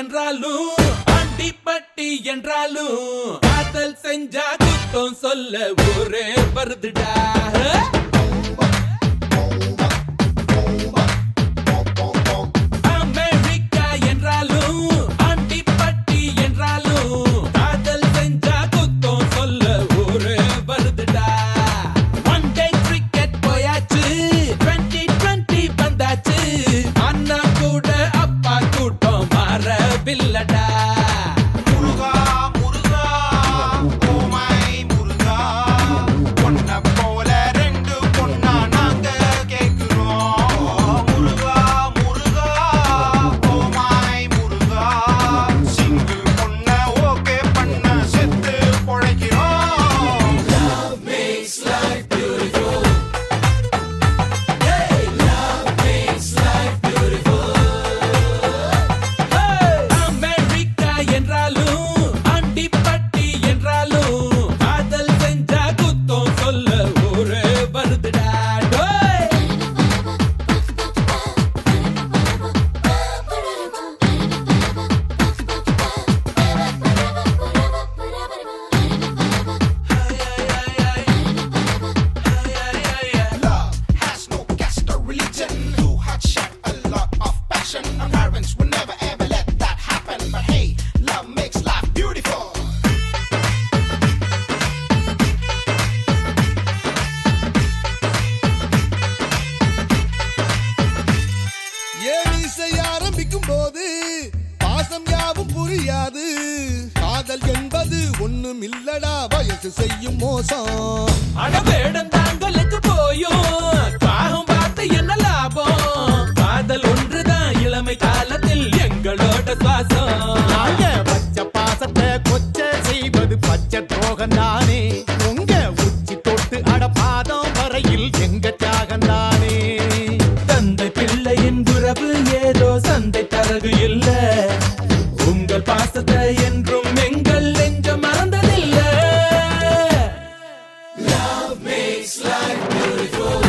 என்றாலும் அண்டிப்பட்டி என்றாலும் காதல் செஞ்சா குத்தம் சொல்ல ஊரே வருதுடா. அமெரிக்கா என்றாலும் அண்டிப்பட்டி என்றாலும் காதல் செஞ்சா குத்தம் சொல்ல ஊரே வருதுடா. ஒன் டே கிரிக்கெட் போயாச்சு, 2020 வந்தாச்சு, அண்ணா கூட அப்பா கூட்டம் மாறவில்லடா. முருகா முருகா ஓ மை முருகா, பொன்ன போல ரெண்டு பொண்ணா நாங்க கேக்குறோம். Muruga Muruga oh my Muruga, single பொண்ண ஓகே பண்ண செத்து பொழைக்கிறோம். Love makes life beautiful. Hey, love makes life beautiful. Hey, America என்றாலும் அண்டிப்பட்டி என்றாலும் காதல் செஞ்சா குத்தம் சொல்ல ஊரே வருதுடா. டோய். Love has no caste or religion. You had shared a lot of passion. Our parents would never ever let that happen. But hey, love makes life beautiful. ஏன் இசை ஆரம்பிக்கும் போது பாசம் யாவும் புரியாது. காதல் என்பது ஒண்ணும் இல்லடா, வயசு செய்யும் மோசம். அடவேடம் தாங்களுக்கு போயும் பாகம் பார்த்து என்ன லாபம்? காதல் ஒன்றுதான் இளமை காலத்தில் எங்களோட சுவாசம். நாங்க பச்சை பாசத்தை கொச்சை செய்வது பச்சை துரோகம் தானே. உங்க உச்சி தொட்டு அடபாதம் வரையில் எங்க தியாகம் தானே. தந்தை பிள்ளையின் உறவு ஏதோ சந்தை தரகு இல்ல. உங்கள் பாசத்தை என்றும் எங்கள் நெஞ்சம் மறந்ததில்ல. Love makes life beautiful.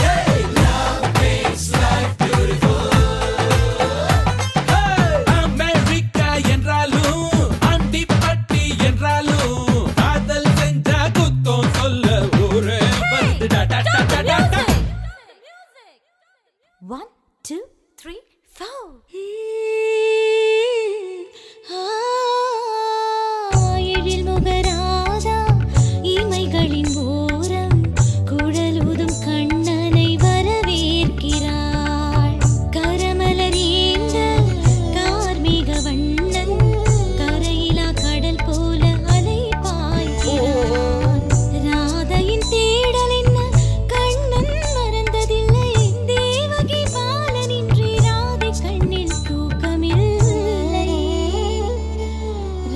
Hey, love makes life beautiful. Hey, America என்றாலும் அண்டிப்பட்டி என்றாலும் காதல் செஞ்சா குத்தம் சொல்ல ஊரே வருதுடா. டா, டா, டா, டா, டா. One, two, three, four. எழில் முகராஜா இமைகளின் ஓரம் குழலூதும் கண்ணனை வரவேற்கிறாள். கரமலர் ஏந்த கார்மேக வண்ணன் கரையிலா கடல் போல அலை பாய்கிறான். ராதையின் தேடல் என்ன கண்ணன் மறந்ததில்லை. தேவகி பாலனின்றி ராதை கண்ணில் தூக்கமில்லை.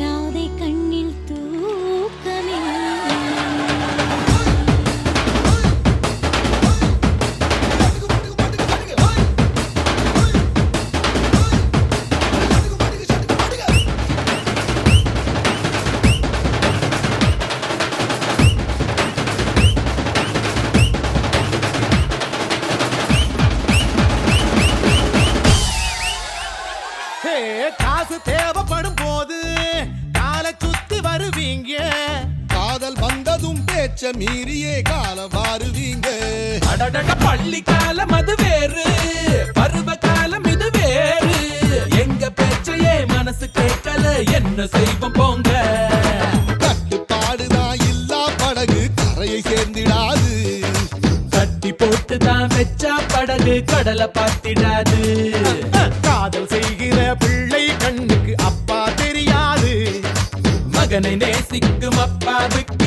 ராதை கண்ணில் தூக்கமில்லை. ஹே, காசு தேவைப்படும் போது காலை சுத்தி வருவீங்க. காதல் வந்ததும் பேச்ச மீறியே காலம் வாருவீங்க. அடடட பள்ளி காலம் அது வேறு, பருவ காலம் இது வேறு. எங்க பேச்சையே மனசு கேட்கல, என்ன செய்வோம் போங்க. கட்டுப்பாடுதான் இல்லா படகு கரையை சேர்ந்திடாது. கட்டி போட்டு தான் வச்சா படகு கடலை பார்த்திடாது. காதல் செய்கிற பிள்ளை கண்ணுக்கு அப்பா தெரியாது. மகனை நேசிக்கும் அப்பாவுக்கு